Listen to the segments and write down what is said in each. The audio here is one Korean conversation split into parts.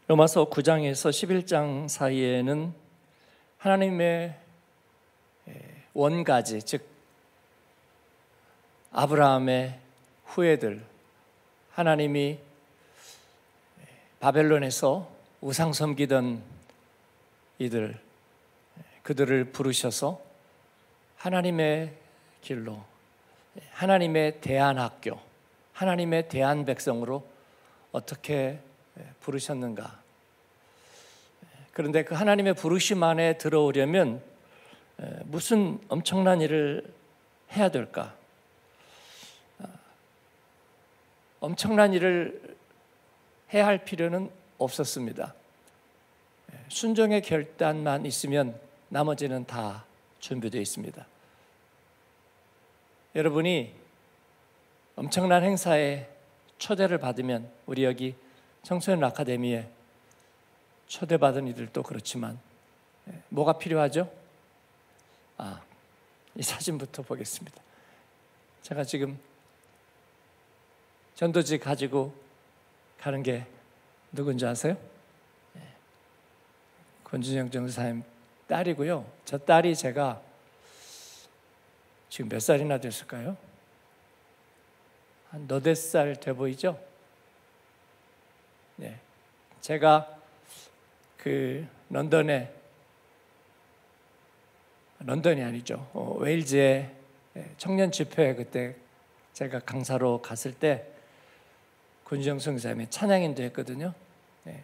로마서 9장에서 11장 사이에는 하나님의 원가지, 즉 아브라함의 후예들, 하나님이 바벨론에서 우상 섬기던 이들, 그들을 부르셔서 하나님의 길로, 하나님의 대안학교, 하나님의 대안백성으로 어떻게 부르셨는가. 그런데 그 하나님의 부르심 안에 들어오려면 무슨 엄청난 일을 해야 될까? 엄청난 일을 해야 할 필요는 없었습니다. 순종의 결단만 있으면 나머지는 다 준비되어 있습니다. 여러분이 엄청난 행사에 초대를 받으면, 우리 여기 청소년 아카데미에 초대받은 이들도 그렇지만 뭐가 필요하죠? 이 사진부터 보겠습니다. 제가 지금 전도지 가지고 가는 게 누군지 아세요? 권준영 전도사님 딸이고요. 저 딸이 제가 지금 몇 살이나 됐을까요? 한 너댓 살 돼 보이죠? 네, 제가 그 런던이 아니죠. 웨일즈의 청년 집회, 그때 제가 강사로 갔을 때 권주영 선생님이 찬양인도 했거든요. 네,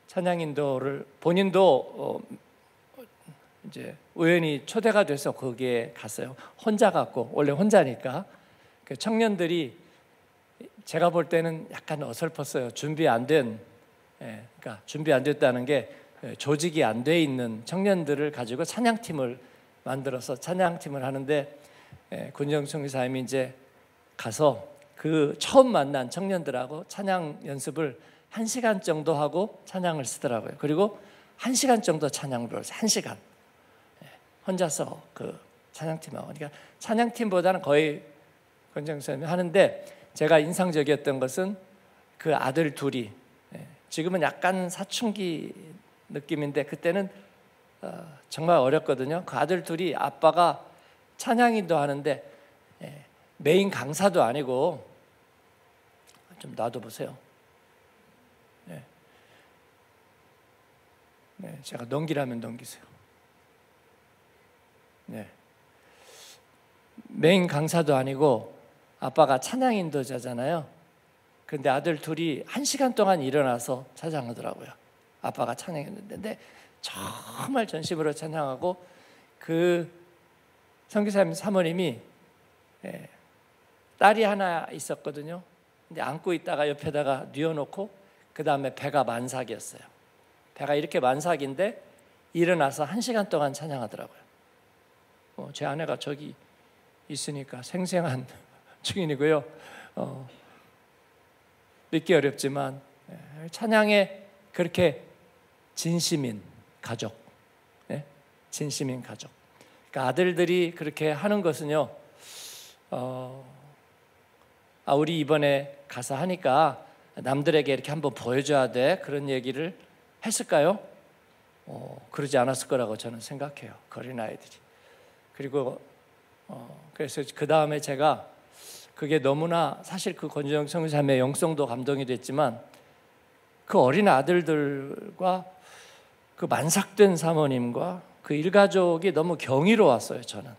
찬양인도를 본인도 이제 우연히 초대가 돼서 거기에 갔어요. 혼자 갔고, 원래 혼자니까 그 청년들이 제가 볼 때는 약간 어설펐어요. 준비 안 된, 그러니까 준비 안 됐다는 게 조직이 안 돼 있는 청년들을 가지고 찬양팀을 만들어서 찬양팀을 하는데, 권정 총회사님이 이제 가서 그 처음 만난 청년들하고 찬양 연습을 1시간 정도 하고 찬양을 쓰더라고요. 그리고 1시간 정도 찬양을 불렀어요. 1시간 혼자서 그 찬양팀하고. 그러니까 찬양팀보다는 거의 권정 선생님이 하는데, 제가 인상적이었던 것은 그 아들 둘이, 지금은 약간 사춘기 느낌인데 그때는 정말 어렸거든요. 그 아들 둘이, 아빠가 찬양인도 하는데 메인 강사도 아니고, 좀 놔둬보세요. 제가 넘기라면 넘기세요. 메인 강사도 아니고 아빠가 찬양 인도자잖아요. 근데 아들 둘이 1시간 동안 일어나서 찬양하더라고요. 아빠가 찬양했는데 정말 전심으로 찬양하고, 그 선교사님 사모님이 딸이 하나 있었거든요. 근데 안고 있다가 옆에다가 뉘어놓고 그 다음에 배가 만삭이었어요. 배가 이렇게 만삭인데 일어나서 1시간 동안 찬양하더라고요. 제 아내가 저기 있으니까 생생한 증인이고요. 믿기 어렵지만 찬양에 그렇게 진심인 가족, 진심인 가족. 그러니까 아들들이 그렇게 하는 것은요, 우리 이번에 가서 하니까 남들에게 이렇게 한번 보여줘야 돼, 그런 얘기를 했을까요? 그러지 않았을 거라고 저는 생각해요. 그 어린아이들이. 그리고 그래서 그 다음에 제가 그게 너무나, 사실 그 권주영 선교사님의 영성도 감동이 됐지만 그 어린 아들들과 그 만삭된 사모님과 그 일가족이 너무 경이로웠어요. 저는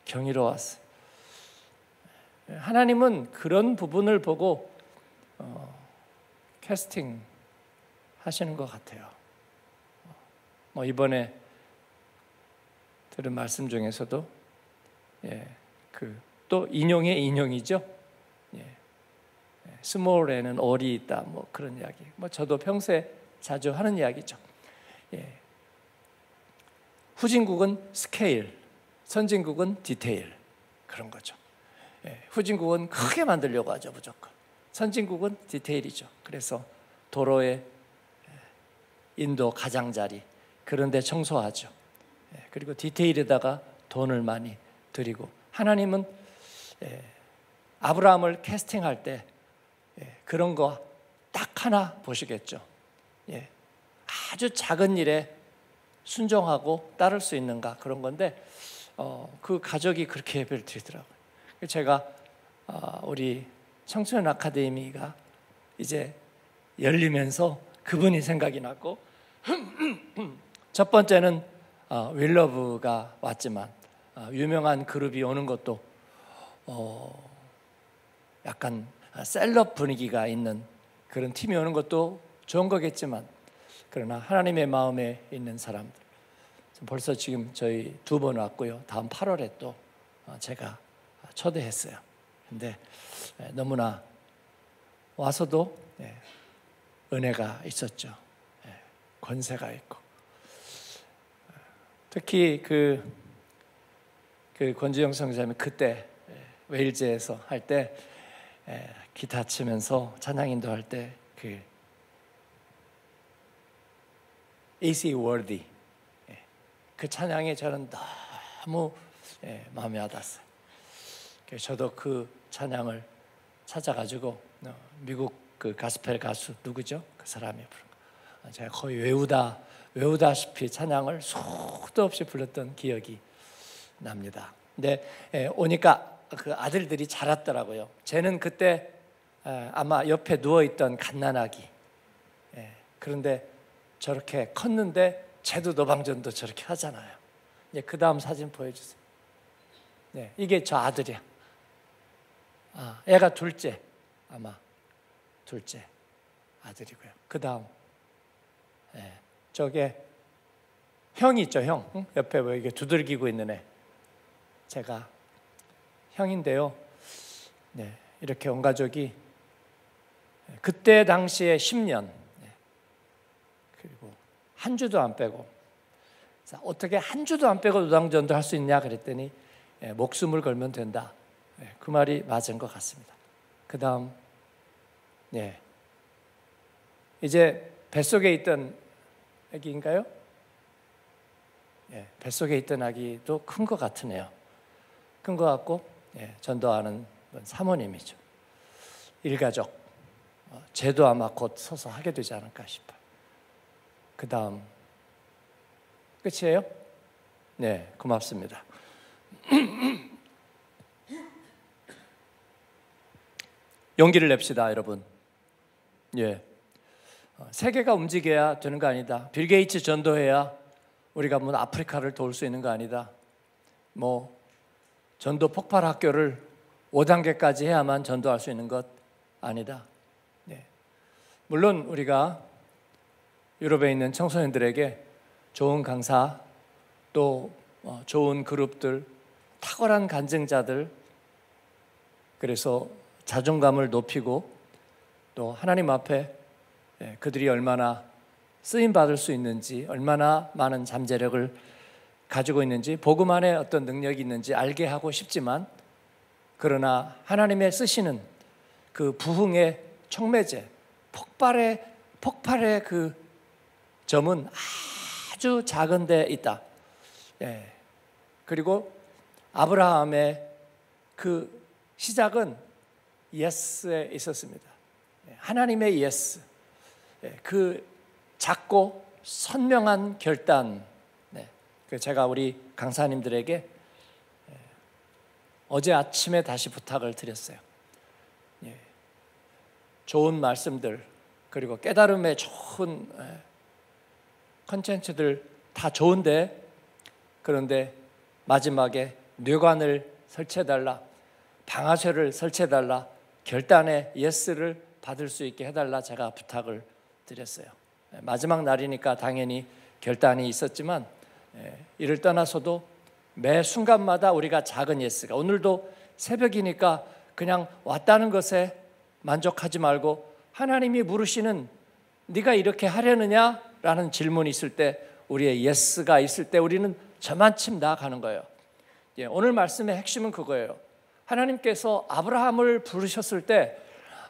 경이로웠어요. 하나님은 그런 부분을 보고 캐스팅 하시는 것 같아요. 이번에 들은 말씀 중에서도 또 인용의 인용이죠. 스몰에는 올이 있다, 그런 이야기. 저도 평소에 자주 하는 이야기죠. 후진국은 스케일, 선진국은 디테일, 그런 거죠. 후진국은 크게 만들려고 하죠, 무조건. 선진국은 디테일이죠. 그래서 도로에 인도 가장자리, 그런 데 청소하죠. 그리고 디테일에다가 돈을 많이 들이고, 하나님은 아브라함을 캐스팅할 때 그런 거 딱 하나 보시겠죠. 예, 아주 작은 일에 순종하고 따를 수 있는가 그런 건데 그 가족이 그렇게 예배를 드리더라고요. 제가 우리 청소년 아카데미가 이제 열리면서 그분이 생각이 났고 첫 번째는 윌러브가 왔지만 유명한 그룹이 오는 것도 약간 셀럽 분위기가 있는 그런 팀이 오는 것도 좋은 거겠지만 그러나 하나님의 마음에 있는 사람들 벌써 지금 저희 2번 왔고요. 다음 8월에 또 제가 초대했어요. 근데 너무나 와서도 은혜가 있었죠. 권세가 있고 특히 그 권지영 선생님이 그때 웨일즈에서 할 때 기타 치면서 찬양 인도할 때 그 Is he worthy? 그 찬양이 저는 너무 마음에 와닿았어요. 그래서 저도 그 찬양을 찾아가지고 미국 그 가스펠 가수 누구죠? 그 사람이 부른 거. 제가 거의 외우다시피 찬양을 수도 없이 불렀던 기억이 납니다. 근데 오니까 그 아들들이 자랐더라고요. 쟤는 그때 아마 옆에 누워있던 갓난아기. 그런데 저렇게 컸는데 쟤도 노방전도 저렇게 하잖아요. 그 다음 사진 보여주세요. 이게 저 아들이야. 얘가 둘째, 아마 둘째 아들이고요. 그 다음 저게 형이 있죠, 형. 응? 옆에 뭐 이게 두들기고 있는 애. 제가 형인데요. 이렇게 온 가족이 그때 당시에 10년 그리고 한 주도 안 빼고 어떻게 한 주도 안 빼고 노방전도 할 수 있냐 그랬더니 목숨을 걸면 된다. 그 말이 맞은 것 같습니다. 그 다음 이제 뱃속에 있던 아기인가요? 뱃속에 있던 아기도 큰 것 같으네요. 큰 것 같고 전도하는 사모님이죠. 일가족 제도 아마 곧 서서 하게 되지 않을까 싶어요. 그 다음 끝이에요? 네, 고맙습니다. 용기를 냅시다, 여러분. 세계가 움직여야 되는 거 아니다. 빌 게이츠 전도해야 우리가 뭐 아프리카를 도울 수 있는 거 아니다. 뭐 전도 폭발 학교를 5단계까지 해야만 전도할 수 있는 것 아니다. 물론 우리가 유럽에 있는 청소년들에게 좋은 강사 또 좋은 그룹들 탁월한 간증자들 그래서 자존감을 높이고 또 하나님 앞에 그들이 얼마나 쓰임받을 수 있는지 얼마나 많은 잠재력을 가지고 있는지 복음 안에 어떤 능력이 있는지 알게 하고 싶지만 그러나 하나님의 쓰시는 그 부흥의 촉매제 폭발의 그 점은 아주 작은 데 있다. 그리고 아브라함의 그 시작은 예스에 있었습니다. 하나님의 예스. 그 작고 선명한 결단. 제가 우리 강사님들에게 어제 아침에 다시 부탁을 드렸어요. 좋은 말씀들 그리고 깨달음의 좋은 컨텐츠들 다 좋은데 그런데 마지막에 뇌관을 설치해달라 방아쇠를 설치해달라 결단의 예스를 받을 수 있게 해달라 제가 부탁을 드렸어요. 마지막 날이니까 당연히 결단이 있었지만 이를 떠나서도 매 순간마다 우리가 작은 예스가 오늘도 새벽이니까 그냥 왔다는 것에 만족하지 말고 하나님이 물으시는 네가 이렇게 하려느냐? 라는 질문이 있을 때 우리의 예스가 있을 때 우리는 저만침 나아가는 거예요. 오늘 말씀의 핵심은 그거예요. 하나님께서 아브라함을 부르셨을 때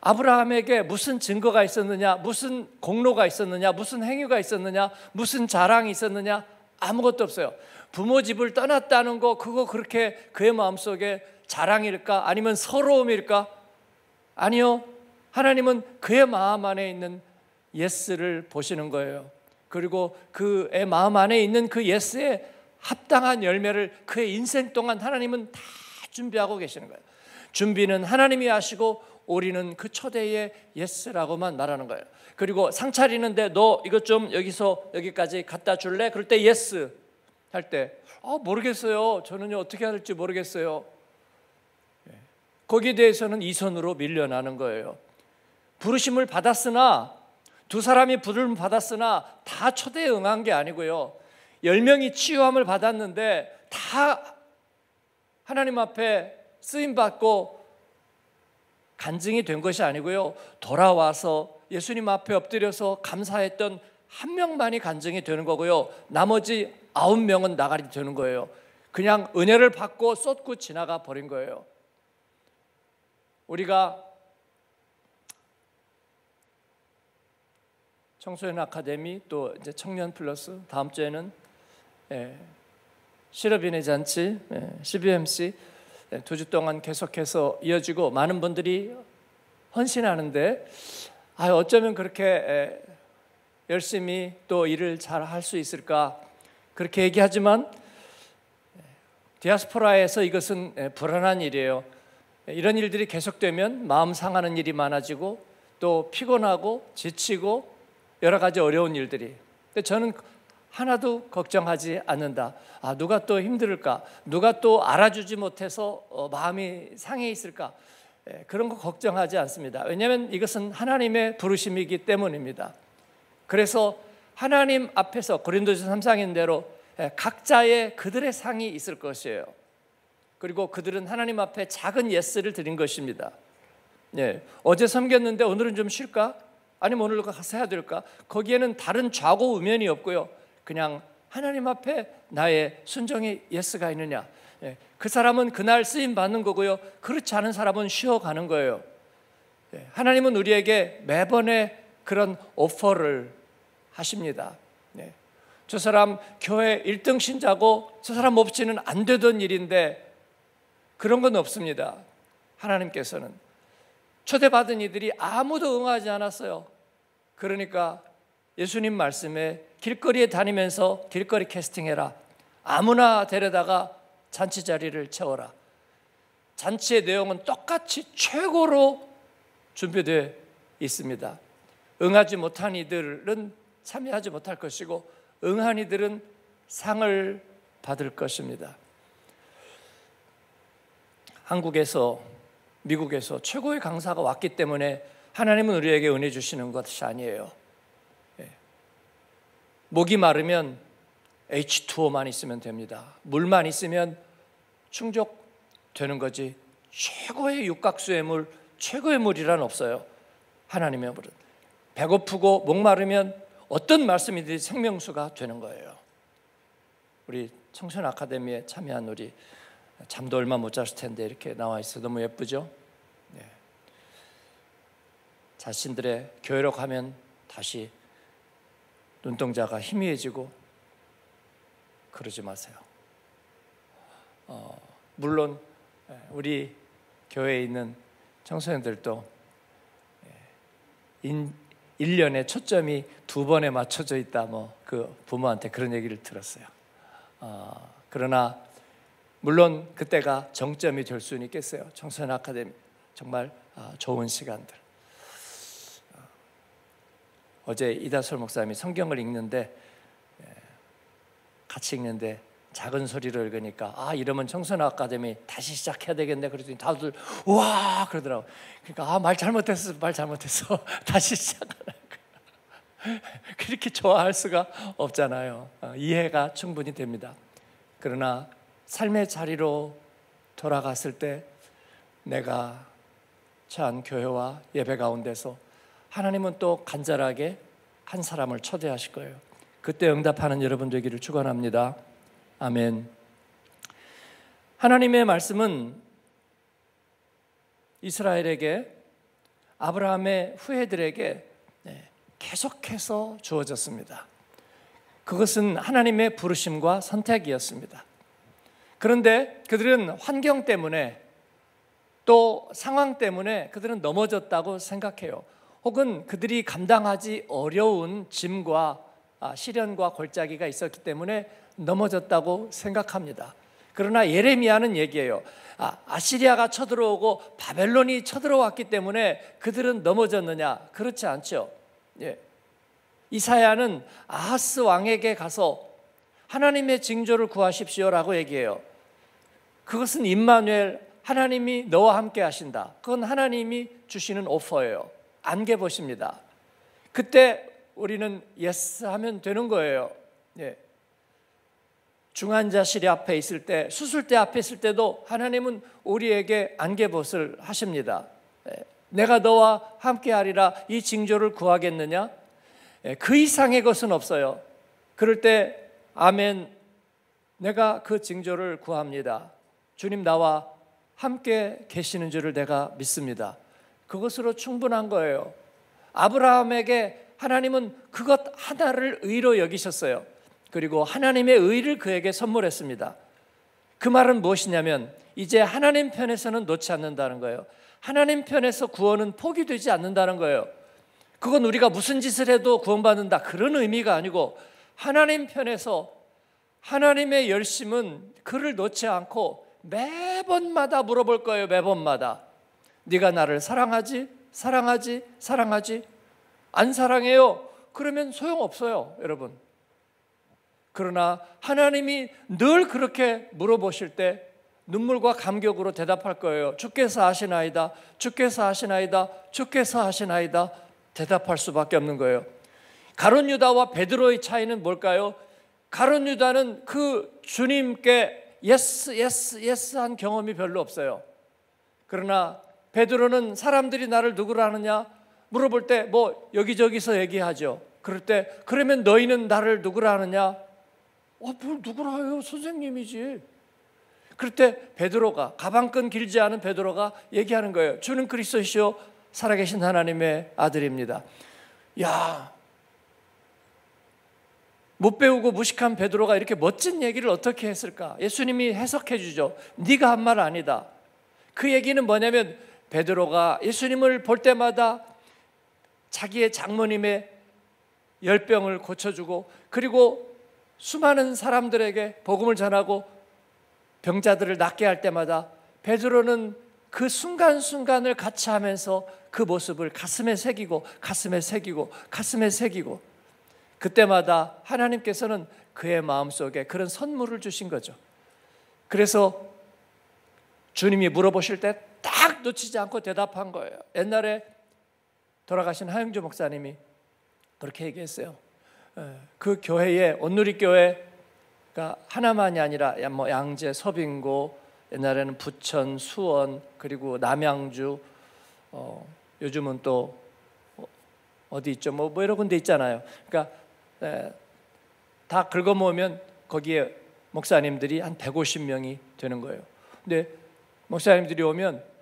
아브라함에게 무슨 증거가 있었느냐, 무슨 공로가 있었느냐, 무슨 행위가 있었느냐, 무슨 자랑이 있었느냐 아무것도 없어요. 부모 집을 떠났다는 거 그거 그렇게 그의 마음속에 자랑일까? 아니면 서러움일까? 아니요. 하나님은 그의 마음 안에 있는 예스를 보시는 거예요. 그리고 그의 마음 안에 있는 그 예스에 합당한 열매를 그의 인생 동안 하나님은 다 준비하고 계시는 거예요. 준비는 하나님이 하시고 우리는 그 초대의 예스라고만 말하는 거예요. 그리고 상 차리는데 너 이것 좀 여기서 여기까지 갖다 줄래? 그럴 때 예스 할 때 모르겠어요. 저는요 어떻게 해야 할지 모르겠어요. 거기에 대해서는 이 손으로 밀려나는 거예요. 부르심을 받았으나, 두 사람이 부름을 받았으나 다 초대에 응한 게 아니고요, 10명이 치유함을 받았는데 다 하나님 앞에 쓰임받고 간증이 된 것이 아니고요, 돌아와서 예수님 앞에 엎드려서 감사했던 한 명만이 간증이 되는 거고요, 나머지 9명은 나가리 되는 거예요. 그냥 은혜를 받고 쏟고 지나가 버린 거예요. 우리가 청소년 아카데미, 또 이제 청년 플러스, 다음 주에는 실업인의 잔치, CBMC 2주 동안 계속해서 이어지고 많은 분들이 헌신하는데, 어쩌면 그렇게 열심히 또 일을 잘 할 수 있을까 그렇게 얘기하지만, 디아스포라에서 이것은 불안한 일이에요. 이런 일들이 계속되면 마음 상하는 일이 많아지고 또 피곤하고 지치고 여러 가지 어려운 일들이. 근데 저는 하나도 걱정하지 않는다. 누가 또 힘들을까? 누가 또 알아주지 못해서 마음이 상해 있을까? 그런 거 걱정하지 않습니다. 왜냐하면 이것은 하나님의 부르심이기 때문입니다. 그래서 하나님 앞에서 고린도서 3장인 대로 각자의 그들의 상이 있을 것이에요. 그리고 그들은 하나님 앞에 작은 예스를 드린 것입니다. 어제 섬겼는데 오늘은 좀 쉴까? 아니면 오늘 가서 해야 될까? 거기에는 다른 좌고 우면이 없고요, 그냥 하나님 앞에 나의 순종의 예스가 있느냐, 그 사람은 그날 쓰임 받는 거고요, 그렇지 않은 사람은 쉬어가는 거예요. 하나님은 우리에게 매번의 그런 오퍼를 하십니다. 저 사람 교회 1등 신자고 저 사람 없이는 안 되던 일인데, 그런 건 없습니다. 하나님께서는 초대받은 이들이 아무도 응하지 않았어요. 그러니까 예수님 말씀에 길거리에 다니면서 길거리 캐스팅해라, 아무나 데려다가 잔치 자리를 채워라. 잔치의 내용은 똑같이 최고로 준비되어 있습니다. 응하지 못한 이들은 참여하지 못할 것이고, 응한 이들은 상을 받을 것입니다. 한국에서, 미국에서 최고의 강사가 왔기 때문에 하나님은 우리에게 은혜 주시는 것이 아니에요. 목이 마르면 H2O만 있으면 됩니다. 물만 있으면 충족되는 거지, 최고의 육각수의 물, 최고의 물이란 없어요. 하나님의 물은. 배고프고 목마르면 어떤 말씀이든지 생명수가 되는 거예요. 우리 청소년 아카데미에 참여한 우리, 잠도 얼마 못 잤을 텐데 이렇게 나와 있어 너무 예쁘죠? 자신들의 교회로 가면 다시 눈동자가 희미해지고 그러지 마세요. 물론 우리 교회에 있는 청소년들도 1년에 초점이 2번에 맞춰져 있다, 그 부모한테 그런 얘기를 들었어요. 그러나 물론 그때가 정점이 될 수는 있겠어요. 청소년 아카데미 정말 좋은 시간들. 어제 이다솔 목사님이 성경을 읽는데, 같이 읽는데 작은 소리로 읽으니까 이러면 청소년 아카데미 다시 시작해야 되겠네 그랬더니 다들 우와 그러더라고. 그러니까 말 잘못했어 다시 시작하는 거야. 그렇게 좋아할 수가 없잖아요. 이해가 충분히 됩니다. 그러나 삶의 자리로 돌아갔을 때 내가 처한 교회와 예배 가운데서 하나님은 또 간절하게 한 사람을 초대하실 거예요. 그때 응답하는 여러분 되기를 축원합니다. 아멘. 하나님의 말씀은 이스라엘에게, 아브라함의 후예들에게 계속해서 주어졌습니다. 그것은 하나님의 부르심과 선택이었습니다. 그런데 그들은 환경 때문에, 또 상황 때문에 그들은 넘어졌다고 생각해요. 혹은 그들이 감당하지 어려운 짐과 시련과 골짜기가 있었기 때문에 넘어졌다고 생각합니다. 그러나 예레미야는 얘기해요. 아시리아가 쳐들어오고 바벨론이 쳐들어왔기 때문에 그들은 넘어졌느냐? 그렇지 않죠. 예. 이사야는 아하스 왕에게 가서 하나님의 징조를 구하십시오라고 얘기해요. 그것은 임마누엘, 하나님이 너와 함께 하신다. 그건 하나님이 주시는 오퍼예요. 안개보십니다. 그때 우리는 예스 하면 되는 거예요. 예. 중환자실에 앞에 있을 때, 수술대 앞에 있을 때도 하나님은 우리에게 안개봇을 하십니다. 예. 내가 너와 함께 하리라, 이 징조를 구하겠느냐? 예. 그 이상의 것은 없어요. 그럴 때 아멘, 내가 그 징조를 구합니다. 주님 나와 함께 계시는 줄을 내가 믿습니다. 그것으로 충분한 거예요. 아브라함에게 하나님은 그것 하나를 의로 여기셨어요. 그리고 하나님의 의를 그에게 선물했습니다. 그 말은 무엇이냐면 이제 하나님 편에서는 놓지 않는다는 거예요. 하나님 편에서 구원은 포기되지 않는다는 거예요. 그건 우리가 무슨 짓을 해도 구원받는다 그런 의미가 아니고, 하나님 편에서 하나님의 열심은 그를 놓지 않고 매번마다 물어볼 거예요. 매번마다 네가 나를 사랑하지? 사랑하지? 사랑하지? 안 사랑해요? 그러면 소용없어요, 여러분. 그러나 하나님이 늘 그렇게 물어보실 때 눈물과 감격으로 대답할 거예요. 주께서 하시나이다, 주께서 하시나이다, 주께서 하시나이다 대답할 수밖에 없는 거예요. 가룟 유다와 베드로의 차이는 뭘까요? 가룟 유다는 그 주님께 예스 예스 예스 한 경험이 별로 없어요. 그러나 베드로는 사람들이 나를 누구라 하느냐 물어볼 때 뭐 여기저기서 얘기하죠. 그럴 때 그러면 너희는 나를 누구라 하느냐? 뭘 누구라 해요? 선생님이지. 그럴 때 베드로가, 가방끈 길지 않은 베드로가 얘기하는 거예요. 주는 그리스도시요 살아계신 하나님의 아들입니다. 야, 못 배우고 무식한 베드로가 이렇게 멋진 얘기를 어떻게 했을까? 예수님이 해석해 주죠. 네가 한 말 아니다. 그 얘기는 뭐냐면 베드로가 예수님을 볼 때마다 자기의 장모님의 열병을 고쳐주고, 그리고 수많은 사람들에게 복음을 전하고 병자들을 낫게 할 때마다 베드로는 그 순간순간을 같이 하면서 그 모습을 가슴에 새기고 가슴에 새기고 가슴에 새기고, 그때마다 하나님께서는 그의 마음속에 그런 선물을 주신 거죠. 그래서 주님이 물어보실 때 딱 놓치지 않고 대답한 거예요. 옛날에 돌아가신 하영주 목사님이 그렇게 얘기했어요. 그 교회에, 온누리교회가 하나만이 아니라 뭐 양재, 서빙고, 옛날에는 부천, 수원, 그리고 남양주, 요즘은 또 어디 있죠? 뭐 여러 군데 있잖아요. 그러니까 다 긁어 모으면 거기에 목사님들이 한 150명이 되는 거예요. 근데 목사님들이 오면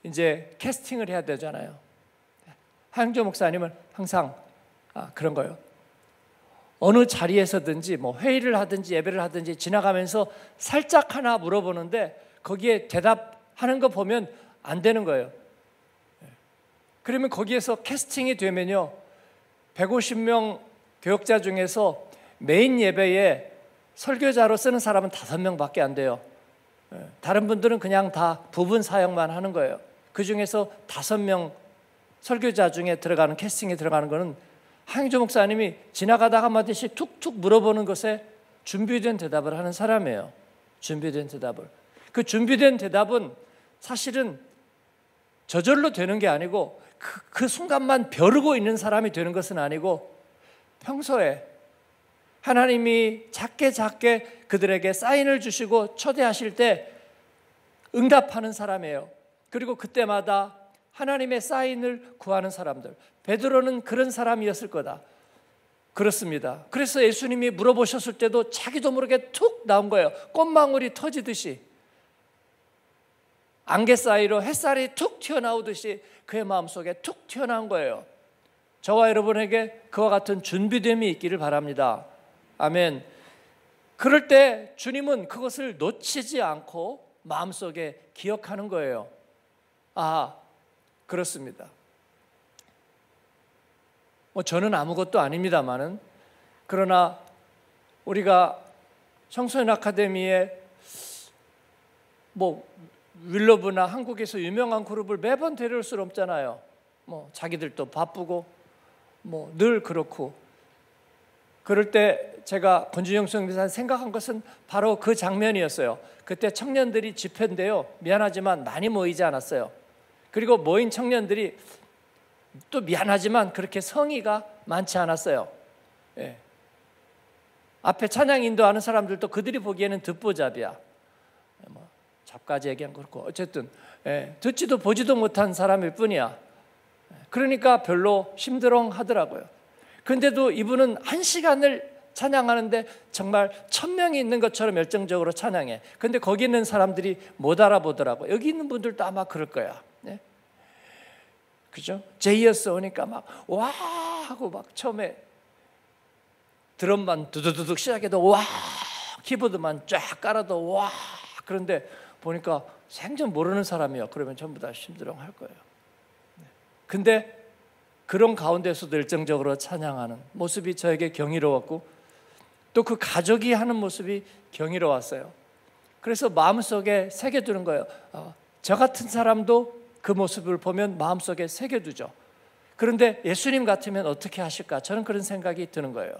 이제 캐스팅을 해야 되잖아요. 하영조 목사님은 항상 그런 거예요. 어느 자리에서든지 뭐 회의를 하든지 예배를 하든지 지나가면서 살짝 하나 물어보는데 거기에 대답하는 거 보면 안 되는 거예요. 그러면 거기에서 캐스팅이 되면요, 150명 교역자 중에서 메인 예배에 설교자로 쓰는 사람은 5명밖에 안 돼요. 다른 분들은 그냥 다 부분 사역만 하는 거예요. 그 중에서 5명 설교자 중에 들어가는, 캐스팅에 들어가는 거는 하영조 목사님이 지나가다가 한마디씩 툭툭 물어보는 것에 준비된 대답을 하는 사람이에요. 준비된 대답을. 그 준비된 대답은 사실은 저절로 되는 게 아니고 그 순간만 벼르고 있는 사람이 되는 것은 아니고, 평소에 하나님이 작게 그들에게 사인을 주시고 초대하실 때 응답하는 사람이에요. 그리고 그때마다 하나님의 사인을 구하는 사람들. 베드로는 그런 사람이었을 거다. 그렇습니다. 그래서 예수님이 물어보셨을 때도 자기도 모르게 툭 나온 거예요. 꽃망울이 터지듯이, 안개 사이로 햇살이 툭 튀어나오듯이 그의 마음속에 툭 튀어나온 거예요. 저와 여러분에게 그와 같은 준비됨이 있기를 바랍니다. 아멘. 그럴 때 주님은 그것을 놓치지 않고 마음속에 기억하는 거예요. 아, 그렇습니다. 뭐 저는 아무것도 아닙니다만은, 그러나 우리가 청소년 아카데미에 뭐 윌러브나 한국에서 유명한 그룹을 매번 데려올 수는 없잖아요. 뭐 자기들도 바쁘고 뭐 늘 그렇고. 그럴 때 제가 권준영 선교사님 생각한 것은 바로 그 장면이었어요. 그때 청년들이 집회인데요, 미안하지만 많이 모이지 않았어요. 그리고 모인 청년들이 또 미안하지만 그렇게 성의가 많지 않았어요. 예. 앞에 찬양 인도하는 사람들도 그들이 보기에는 듣보잡이야. 뭐 잡까지 얘기한 거 그렇고 어쨌든 듣지도 보지도 못한 사람일 뿐이야. 그러니까 별로 심드렁하더라고요. 그런데도 이분은 1시간을 찬양하는데 정말 1000명이 있는 것처럼 열정적으로 찬양해. 그런데 거기 있는 사람들이 못 알아보더라고요. 여기 있는 분들도 아마 그럴 거야. 네? 그죠? 제이어스 오니까 막 와 하고 막 처음에 드럼만 두두두둑 시작해도 와, 키보드만 쫙 깔아도 와. 그런데 보니까 생전 모르는 사람이요. 그러면 전부 다 심드렁할 거예요. 근데 그런 가운데서도 열정적으로 찬양하는 모습이 저에게 경이로웠고, 또 그 가족이 하는 모습이 경이로웠어요. 그래서 마음속에 새겨두는 거예요. 저 같은 사람도 그 모습을 보면 마음속에 새겨두죠. 그런데 예수님 같으면 어떻게 하실까? 저는 그런 생각이 드는 거예요.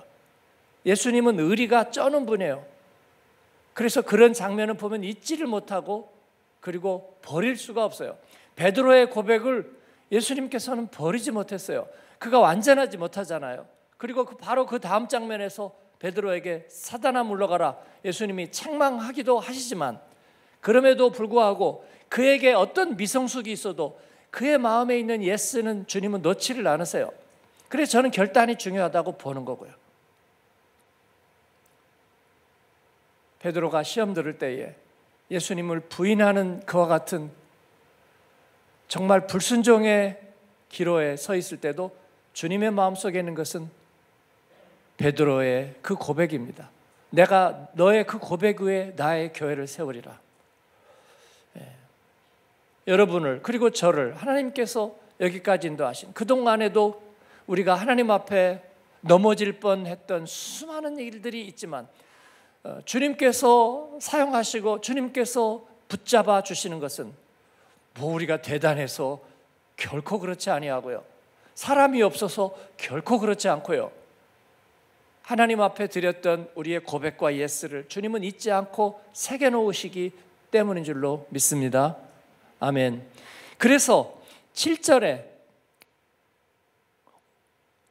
예수님은 의리가 쩌는 분이에요. 그래서 그런 장면을 보면 잊지를 못하고, 그리고 버릴 수가 없어요. 베드로의 고백을 예수님께서는 버리지 못했어요. 그가 완전하지 못하잖아요. 그리고 바로 그 다음 장면에서 베드로에게 사단아 물러가라, 예수님이 책망하기도 하시지만, 그럼에도 불구하고 그에게 어떤 미성숙이 있어도 그의 마음에 있는 예스는 주님은 놓지를 않으세요. 그래서 저는 결단이 중요하다고 보는 거고요. 베드로가 시험 들을 때에 예수님을 부인하는 그와 같은 정말 불순종의 기로에 서 있을 때도 주님의 마음속에 있는 것은 베드로의 그 고백입니다. 내가 너의 그 고백 위에 나의 교회를 세우리라. 여러분을, 그리고 저를 하나님께서 여기까지 인도하신, 그동안에도 우리가 하나님 앞에 넘어질 뻔했던 수많은 일들이 있지만 주님께서 사용하시고 주님께서 붙잡아 주시는 것은 뭐 우리가 대단해서 결코 그렇지 아니하고요, 사람이 없어서 결코 그렇지 않고요, 하나님 앞에 드렸던 우리의 고백과 예스를 주님은 잊지 않고 새겨놓으시기 때문인 줄로 믿습니다. 아멘. 그래서 7절에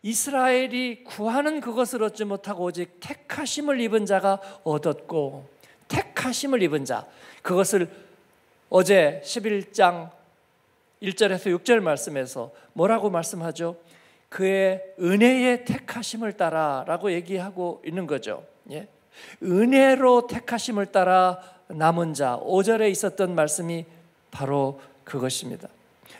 이스라엘이 구하는 그것을 얻지 못하고 오직 택하심을 입은 자가 얻었고, 택하심을 입은 자, 그것을 어제 11장 1절에서 6절 말씀에서 뭐라고 말씀하죠? 그의 은혜의 택하심을 따라 라고 얘기하고 있는 거죠. 예? 은혜로 택하심을 따라 남은 자, 5절에 있었던 말씀이 바로 그것입니다.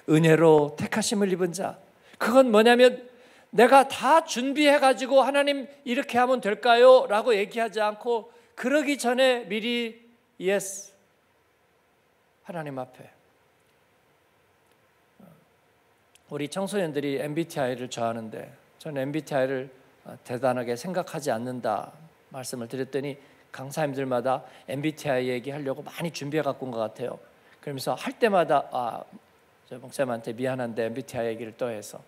은혜로 택하심을 입은 자, 그건 뭐냐면 내가 다 준비해가지고 하나님 이렇게 하면 될까요? 라고 얘기하지 않고 그러기 전에 미리 예스, 하나님 앞에. 우리 청소년들이 MBTI를 좋아하는데 저는 MBTI를 대단하게 생각하지 않는다 말씀을 드렸더니 강사님들마다 MBTI 얘기하려고 많이 준비해 갖고 온 것 같아요. 그러면서 할 때마다 저 목사님한테 미안한데 MBTI 얘기를 또 해서,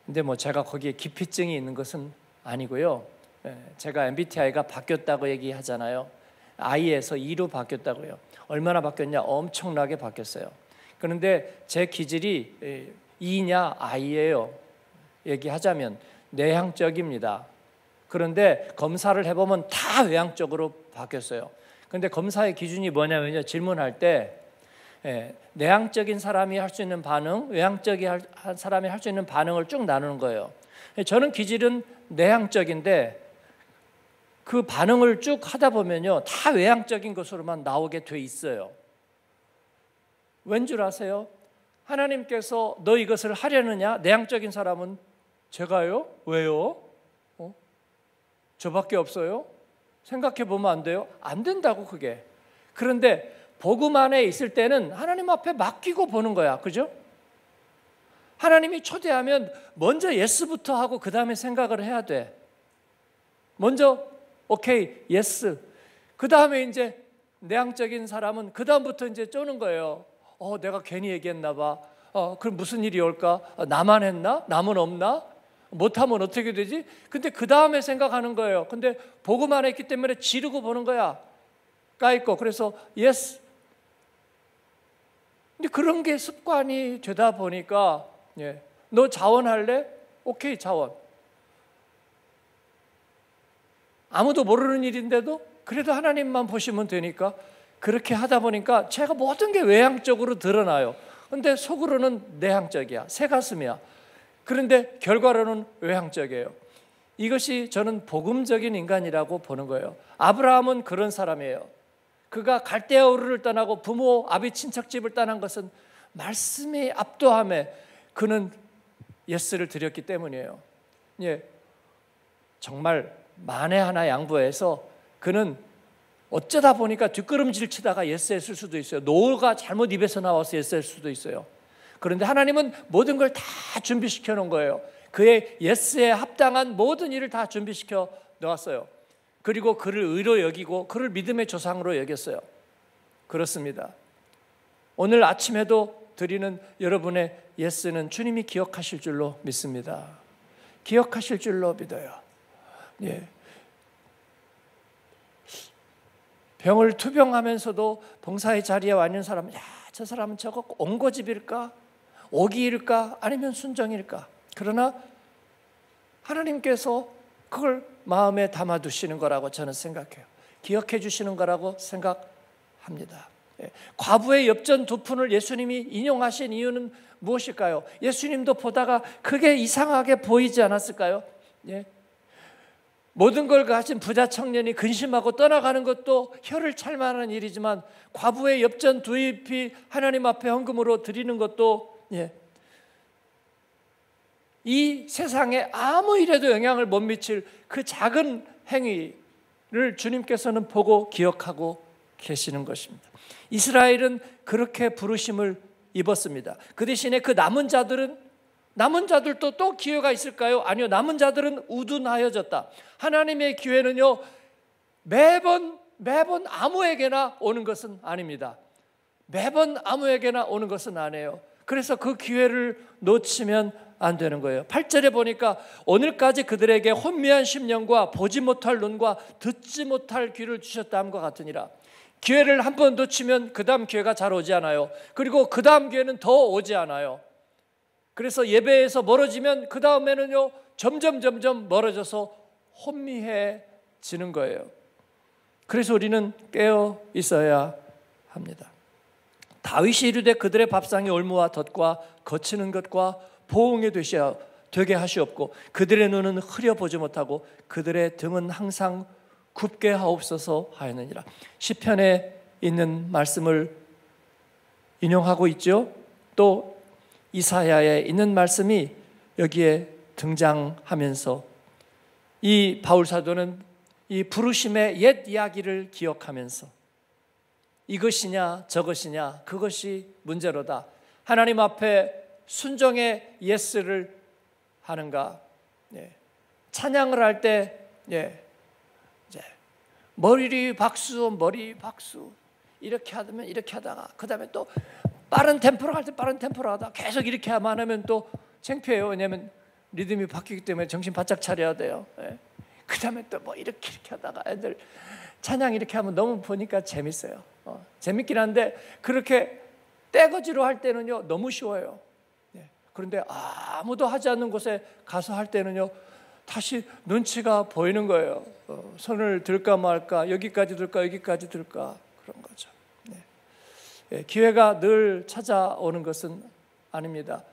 근데 뭐 제가 거기에 기피증이 있는 것은 아니고요. 제가 MBTI가 바뀌었다고 얘기하잖아요. I에서 E로 바뀌었다고요. 얼마나 바뀌었냐? 엄청나게 바뀌었어요. 그런데 제 기질이 E냐 I예요. 얘기하자면 내향적입니다. 그런데 검사를 해보면 다 외향적으로 바뀌었어요. 그런데 검사의 기준이 뭐냐면요, 질문할 때 내향적인 사람이 할 수 있는 반응, 외향적인 사람이 할 수 있는 반응을 쭉 나누는 거예요. 저는 기질은 내향적인데 그 반응을 쭉 하다 보면요, 다 외향적인 것으로만 나오게 돼 있어요. 왠 줄 아세요? 하나님께서 너 이것을 하려느냐? 내향적인 사람은 제가요? 왜요? 저밖에 없어요? 생각해 보면 안 돼요? 안 된다고 그게. 그런데 복음 안에 있을 때는 하나님 앞에 맡기고 보는 거야. 그죠? 하나님이 초대하면 먼저 예스부터 하고 그 다음에 생각을 해야 돼. 먼저 오케이, 예스. 그 다음에 이제 내향적인 사람은 그 다음부터 이제 쪼는 거예요. 내가 괜히 얘기했나 봐. 그럼 무슨 일이 올까? 나만 했나? 남은 없나? 못하면 어떻게 되지? 근데 그 다음에 생각하는 거예요. 근데 복음 안 했기 때문에 지르고 보는 거야. 까있고. 그래서 예스. 근데 그런 게 습관이 되다 보니까 너 자원할래? 오케이, 자원. 아무도 모르는 일인데도 그래도 하나님만 보시면 되니까 그렇게 하다 보니까 제가 모든 게 외향적으로 드러나요. 근데 속으로는 내향적이야. 새가슴이야. 그런데 결과로는 외향적이에요. 이것이 저는 복음적인 인간이라고 보는 거예요. 아브라함은 그런 사람이에요. 그가 갈대아 우르를 떠나고 부모 아비 친척집을 떠난 것은 말씀의 압도함에 그는 예스를 드렸기 때문이에요. 정말 만에 하나 양보해서 그는 어쩌다 보니까 뒷걸음질 치다가 예스했을 수도 있어요. 노가 잘못 입에서 나와서 예스할 수도 있어요. 그런데 하나님은 모든 걸 다 준비시켜 놓은 거예요. 그의 예스에 합당한 모든 일을 다 준비시켜 놓았어요. 그리고 그를 의로 여기고 그를 믿음의 조상으로 여겼어요. 그렇습니다. 오늘 아침에도 드리는 여러분의 예스는 주님이 기억하실 줄로 믿습니다. 기억하실 줄로 믿어요. 병을 투병하면서도 봉사의 자리에 와 있는 사람은 저 사람은 저거 옹고집일까? 오기일까? 아니면 순정일까? 그러나 하나님께서 그걸 마음에 담아두시는 거라고 저는 생각해요. 기억해 주시는 거라고 생각합니다. 과부의 엽전 두 푼을 예수님이 인용하신 이유는 무엇일까요? 예수님도 보다가 그게 이상하게 보이지 않았을까요? 모든 걸 가진 부자 청년이 근심하고 떠나가는 것도 혀를 찰만한 일이지만 과부의 엽전 두 잎이 하나님 앞에 헌금으로 드리는 것도 이 세상에 아무 일에도 영향을 못 미칠 그 작은 행위를 주님께서는 보고 기억하고 계시는 것입니다. 이스라엘은 그렇게 부르심을 입었습니다. 그 대신에 그 남은 자들도 또 기회가 있을까요? 아니요. 남은 자들은 우둔하여졌다. 하나님의 기회는요, 매번 아무에게나 오는 것은 아닙니다. 매번 아무에게나 오는 것은 아니에요. 그래서 그 기회를 놓치면 안 되는 거예요. 8절에 보니까 오늘까지 그들에게 혼미한 심령과 보지 못할 눈과 듣지 못할 귀를 주셨다함과 같으니라. 기회를 한 번 놓치면 그 다음 기회가 잘 오지 않아요. 그리고 그 다음 기회는 더 오지 않아요. 그래서 예배에서 멀어지면 그 다음에는요 점점 멀어져서 혼미해지는 거예요. 그래서 우리는 깨어 있어야 합니다. 다윗이 이르되 그들의 밥상이 올무와 덫과 거치는 것과 보응이 되게 하시옵고 그들의 눈은 흐려보지 못하고 그들의 등은 항상 굽게 하옵소서 하였느니라. 시편에 있는 말씀을 인용하고 있죠. 또 이사야에 있는 말씀이 여기에 등장하면서 이 바울 사도는 이 부르심의 옛 이야기를 기억하면서 이것이냐 저것이냐 그것이 문제로다. 하나님 앞에 순종의 예스를 하는가? 찬양을 할 때 머리 박수 이렇게 하면 이렇게 하다가 그 다음에 또 빠른 템포로 할 때 빠른 템포로 하다 계속 이렇게 하면 또 창피해요. 왜냐하면 리듬이 바뀌기 때문에 정신 바짝 차려야 돼요. 그 다음에 또 뭐 이렇게 하다가 애들 찬양 이렇게 하면 너무 보니까 재밌어요. 재밌긴 한데 그렇게 떼거지로 할 때는요 너무 쉬워요. 그런데 아무도 하지 않는 곳에 가서 할 때는요 다시 눈치가 보이는 거예요. 손을 들까 말까, 여기까지 들까 여기까지 들까 그런 거죠. 기회가 늘 찾아오는 것은 아닙니다.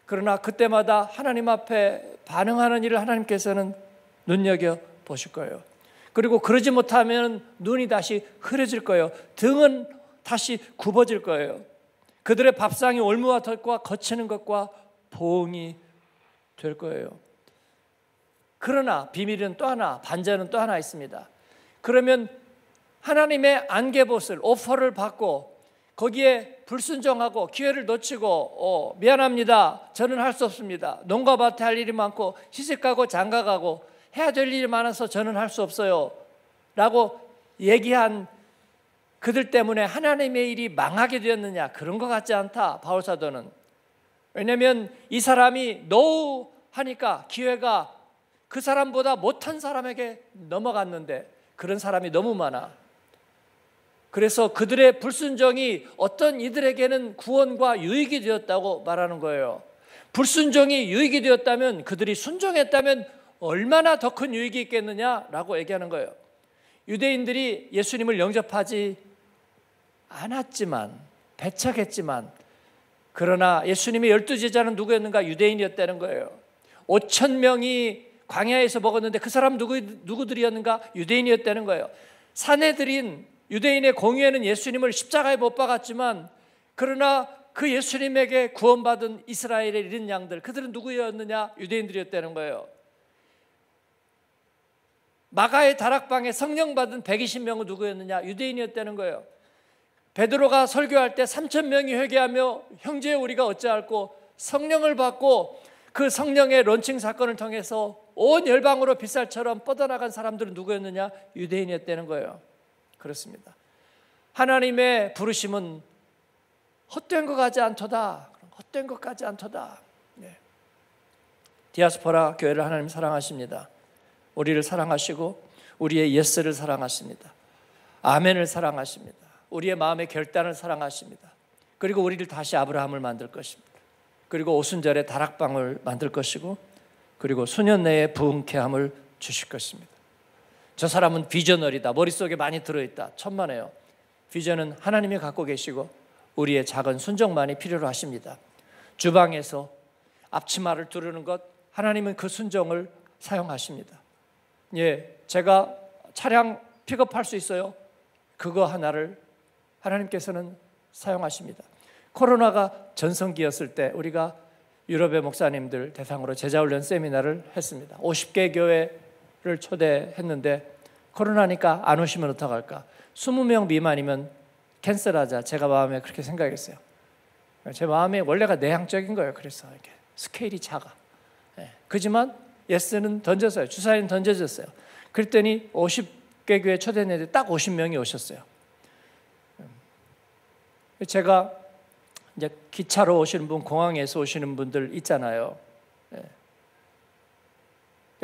그러나 그때마다 하나님 앞에 반응하는 일을 하나님께서는 눈여겨 보실 거예요. 그리고 그러지 못하면 눈이 다시 흐려질 거예요. 등은 다시 굽어질 거예요. 그들의 밥상이 올무와 덫과 거치는 것과 보응이 될 거예요. 그러나 비밀은 또 하나, 반전은 또 하나 있습니다. 그러면 하나님의 안개봇을 오퍼를 받고 거기에 불순종하고 기회를 놓치고 미안합니다, 저는 할 수 없습니다, 농가 밭에 할 일이 많고 시집가고 장가가고 해야 될 일이 많아서 저는 할 수 없어요 라고 얘기한 그들 때문에 하나님의 일이 망하게 되었느냐? 그런 것 같지 않다, 바울 사도는. 왜냐하면 이 사람이 노우 하니까 기회가 그 사람보다 못한 사람에게 넘어갔는데 그런 사람이 너무 많아. 그래서 그들의 불순종이 어떤 이들에게는 구원과 유익이 되었다고 말하는 거예요. 불순종이 유익이 되었다면, 그들이 순종했다면 얼마나 더 큰 유익이 있겠느냐라고 얘기하는 거예요. 유대인들이 예수님을 영접하지 않았지만, 배척했지만, 그러나 예수님의 12제자는 누구였는가? 유대인이었다는 거예요. 5,000명이 광야에서 먹었는데 그 사람 누구들이었는가? 유대인이었다는 거예요. 사내들인 유대인의 공의회는 예수님을 십자가에 못 박았지만, 그러나 그 예수님에게 구원받은 이스라엘의 이른 양들, 그들은 누구였느냐? 유대인들이었다는 거예요. 마가의 다락방에 성령 받은 120명은 누구였느냐? 유대인이었다는 거예요. 베드로가 설교할 때 3,000명이 회개하며 형제 우리가 어찌할꼬, 성령을 받고 그 성령의 론칭 사건을 통해서 온 열방으로 빗살처럼 뻗어나간 사람들은 누구였느냐? 유대인이었다는 거예요. 그렇습니다. 하나님의 부르심은 헛된 것 같지 않도다. 헛된 것 같지 않도다. 네. 디아스포라 교회를 하나님 사랑하십니다. 우리를 사랑하시고 우리의 예스를 사랑하십니다. 아멘을 사랑하십니다. 우리의 마음의 결단을 사랑하십니다. 그리고 우리를 다시 아브라함을 만들 것입니다. 그리고 오순절에 다락방을 만들 것이고, 그리고 수년 내에 부흥케 함을 주실 것입니다. 저 사람은 비저널이다, 머릿속에 많이 들어있다, 천만에요. 비전은 하나님이 갖고 계시고 우리의 작은 순종만이 필요로 하십니다. 주방에서 앞치마를 두르는 것, 하나님은 그 순종을 사용하십니다. 예, 제가 차량 픽업할 수 있어요. 그거 하나를 하나님께서는 사용하십니다. 코로나가 전성기였을 때 우리가 유럽의 목사님들 대상으로 제자훈련 세미나를 했습니다. 50개 교회를 초대했는데 코로나니까 안 오시면 어떡할까? 20명 미만이면 캔슬하자. 제가 마음에 그렇게 생각했어요. 제 마음에 원래가 내향적인 거예요. 그래서 이렇게 스케일이 작아. 그지만 예스는 던졌어요. 주사위는 던져졌어요. 그랬더니 50개 교회 초대했는데 딱 50명이 오셨어요. 제가 이제 기차로 오시는 분, 공항에서 오시는 분들 있잖아요.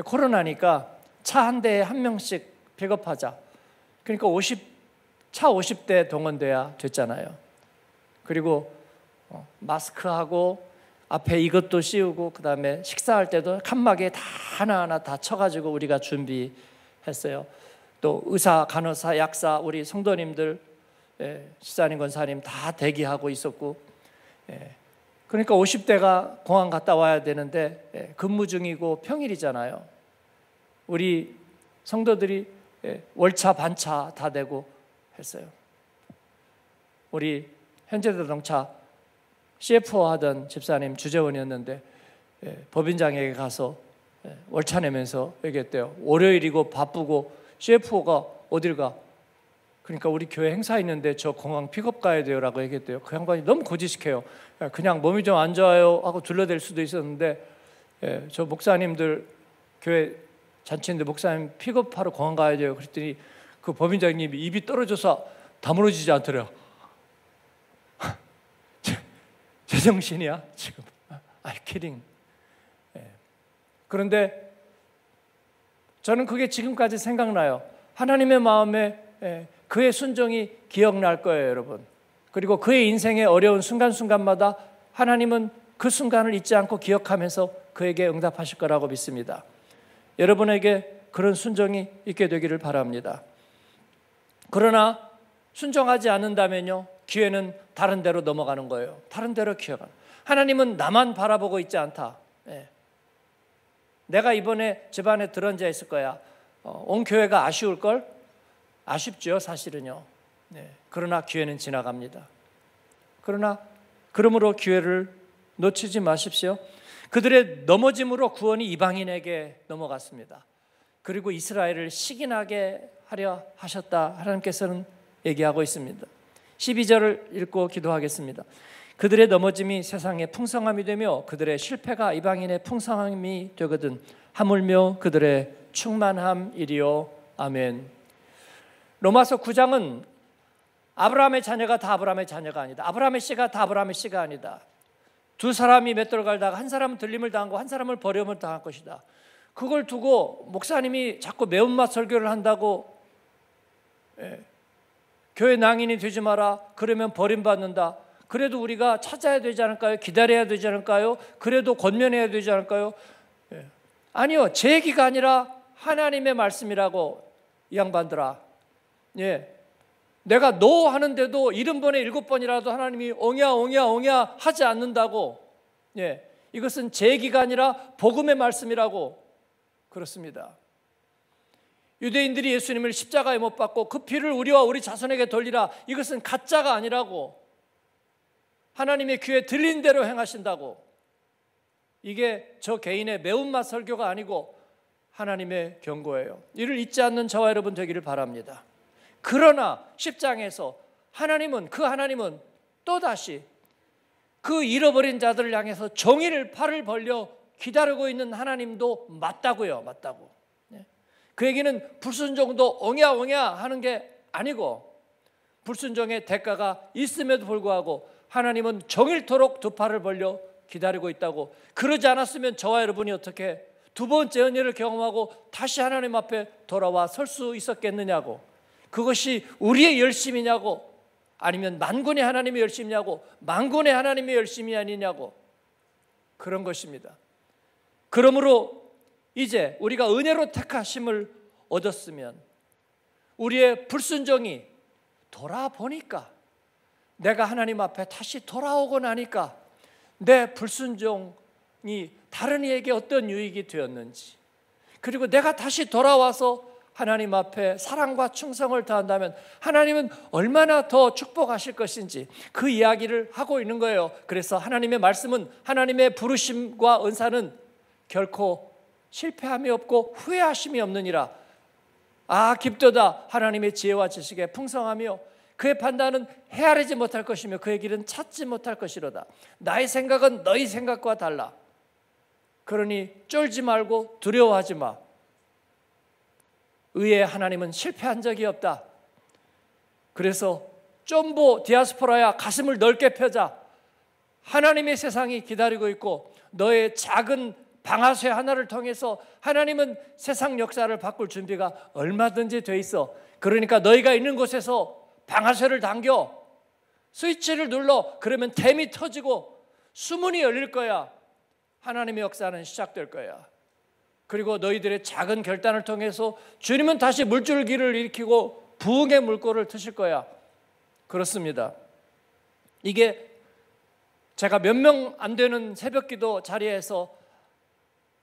코로나니까 차 한 대에 한 명씩 픽업하자. 그러니까 차 50대 동원돼야 됐잖아요. 그리고 마스크하고 앞에 이것도 씌우고, 그 다음에 식사할 때도 칸막이에 다 하나하나 다 쳐가지고 우리가 준비했어요. 또 의사, 간호사, 약사, 우리 성도님들, 시사님, 권사님 다 대기하고 있었고, 그러니까 50대가 공항 갔다 와야 되는데 근무 중이고 평일이잖아요. 우리 성도들이 월차, 반차 다 되고 했어요. 우리 현대자동차 CFO 하던 집사님 주재원이었는데 법인장에게 가서 월차 내면서 얘기했대요. 월요일이고 바쁘고 CFO가 어딜 가? 그러니까 우리 교회 행사 있는데 저 공항 픽업 가야 돼요 라고 얘기했대요. 그 양반이 너무 고지식해요. 그냥 몸이 좀 안 좋아요 하고 둘러댈 수도 있었는데, 저 목사님들 교회 잔치인데 목사님 픽업하러 공항 가야 돼요. 그랬더니 그 법인장님이 입이 떨어져서 다물어지지 않더래요. 제정신이야 지금? 키딩. 그런데 저는 그게 지금까지 생각나요. 하나님의 마음에 그의 순종이 기억날 거예요, 여러분. 그리고 그의 인생의 어려운 순간순간마다 하나님은 그 순간을 잊지 않고 기억하면서 그에게 응답하실 거라고 믿습니다. 여러분에게 그런 순종이 있게 되기를 바랍니다. 그러나 순종하지 않는다면요, 기회는 다른 데로 넘어가는 거예요. 다른 데로 기어가는. 하나님은 나만 바라보고 있지 않다. 내가 이번에 집안에 들어앉아 있을 거야. 온 교회가 아쉬울걸? 아쉽죠, 사실은요. 그러나 기회는 지나갑니다. 그러므로 기회를 놓치지 마십시오. 그들의 넘어짐으로 구원이 이방인에게 넘어갔습니다. 그리고 이스라엘을 식인하게 하려 하셨다, 하나님께서는 얘기하고 있습니다. 12절을 읽고 기도하겠습니다. 그들의 넘어짐이 세상의 풍성함이 되며 그들의 실패가 이방인의 풍성함이 되거든 하물며 그들의 충만함이리요. 아멘. 로마서 9장은 아브라함의 자녀가 다 아브라함의 자녀가 아니다. 아브라함의 씨가 다 아브라함의 씨가 아니다. 두 사람이 맷돌 갈다가 한 사람은 들림을 당하고 한 사람은 버림을 당할 것이다. 그걸 두고 목사님이 자꾸 매운맛 설교를 한다고 교회 낭인이 되지 마라. 그러면 버림받는다. 그래도 우리가 찾아야 되지 않을까요? 기다려야 되지 않을까요? 그래도 권면해야 되지 않을까요? 아니요. 제 얘기가 아니라 하나님의 말씀이라고 이 양반들아. 내가 너 하는데도 70번에 7번이라도 하나님이 옹야 하지 않는다고. 이것은 제 얘기가 아니라 복음의 말씀이라고. 그렇습니다. 유대인들이 예수님을 십자가에 못 박고 그 피를 우리와 우리 자손에게 돌리라. 이것은 가짜가 아니라고. 하나님의 귀에 들린 대로 행하신다고. 이게 저 개인의 매운맛 설교가 아니고 하나님의 경고예요. 이를 잊지 않는 저와 여러분 되기를 바랍니다. 그러나 10장에서 하나님은 또다시 그 잃어버린 자들을 향해서 정의를 팔을 벌려 기다리고 있는 하나님도 맞다고요. 맞다고. 그 얘기는 불순종도 옹야 하는 게 아니고 불순종의 대가가 있음에도 불구하고 하나님은 정일토록 두 팔을 벌려 기다리고 있다고. 그러지 않았으면 저와 여러분이 어떻게 두 번째 은혜를 경험하고 다시 하나님 앞에 돌아와 설 수 있었겠느냐고. 그것이 우리의 열심이냐고, 아니면 만군의 하나님의 열심이냐고, 만군의 하나님의 열심이 아니냐고. 그런 것입니다. 그러므로 이제 우리가 은혜로 택하심을 얻었으면 우리의 불순종이 돌아보니까, 내가 하나님 앞에 다시 돌아오고 나니까 내 불순종이 다른 이에게 어떤 유익이 되었는지, 그리고 내가 다시 돌아와서 하나님 앞에 사랑과 충성을 다한다면 하나님은 얼마나 더 축복하실 것인지 그 이야기를 하고 있는 거예요. 그래서 하나님의 말씀은, 하나님의 부르심과 은사는 결코 실패함이 없고 후회하심이 없느니라. 깊도다 하나님의 지혜와 지식에 풍성하며 그의 판단은 헤아리지 못할 것이며 그의 길은 찾지 못할 것이로다. 나의 생각은 너희 생각과 달라. 그러니 쫄지 말고 두려워하지 마. 의의 하나님은 실패한 적이 없다. 그래서 쫌보 디아스포라야, 가슴을 넓게 펴자. 하나님의 세상이 기다리고 있고 너의 작은 방아쇠 하나를 통해서 하나님은 세상 역사를 바꿀 준비가 얼마든지 돼 있어. 그러니까 너희가 있는 곳에서 방아쇠를 당겨, 스위치를 눌러. 그러면 댐이 터지고 수문이 열릴 거야. 하나님의 역사는 시작될 거야. 그리고 너희들의 작은 결단을 통해서 주님은 다시 물줄기를 일으키고 부흥의 물꼬를 트실 거야. 그렇습니다. 이게 제가 몇 명 안 되는 새벽기도 자리에서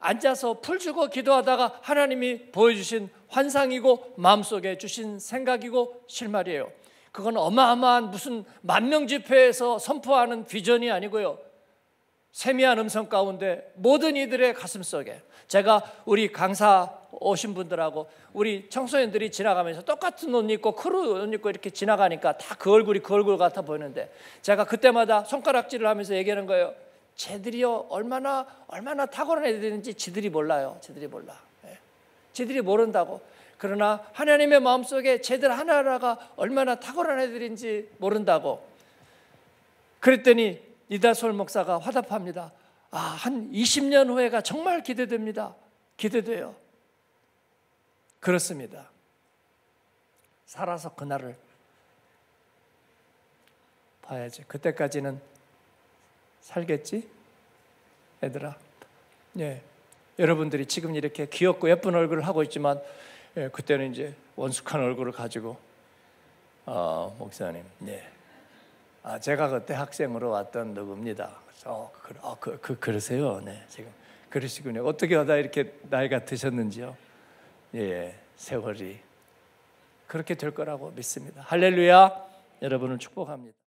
앉아서 풀주고 기도하다가 하나님이 보여주신 환상이고 마음속에 주신 생각이고 실말이에요. 그건 어마어마한 무슨 만명 집회에서 선포하는 비전이 아니고요, 세미한 음성 가운데 모든 이들의 가슴속에, 제가 우리 강사 오신 분들하고 우리 청소년들이 지나가면서 똑같은 옷 입고 크루 옷 입고 이렇게 지나가니까 다 그 얼굴이 그 얼굴 같아 보이는데, 제가 그때마다 손가락질을 하면서 얘기하는 거예요. 쟤들이요 얼마나 탁월한 애들인지 지들이 몰라요. 지들이 몰라. 지들이 모른다고. 그러나 하나님의 마음속에 쟤들 하나하나가 얼마나 탁월한 애들인지 모른다고. 그랬더니 이다솔 목사가 화답합니다. 한 20년 후에가 정말 기대됩니다. 기대돼요. 그렇습니다. 살아서 그날을 봐야지. 그때까지는 살겠지? 얘들아. 여러분들이 지금 이렇게 귀엽고 예쁜 얼굴을 하고 있지만 그때는 이제 원숙한 얼굴을 가지고 목사님, 제가 그때 학생으로 왔던 누구입니다. 그러세요? 네, 지금 그러시군요. 어떻게 하다 이렇게 나이가 드셨는지요? 세월이 그렇게 될 거라고 믿습니다. 할렐루야. 여러분을 축복합니다.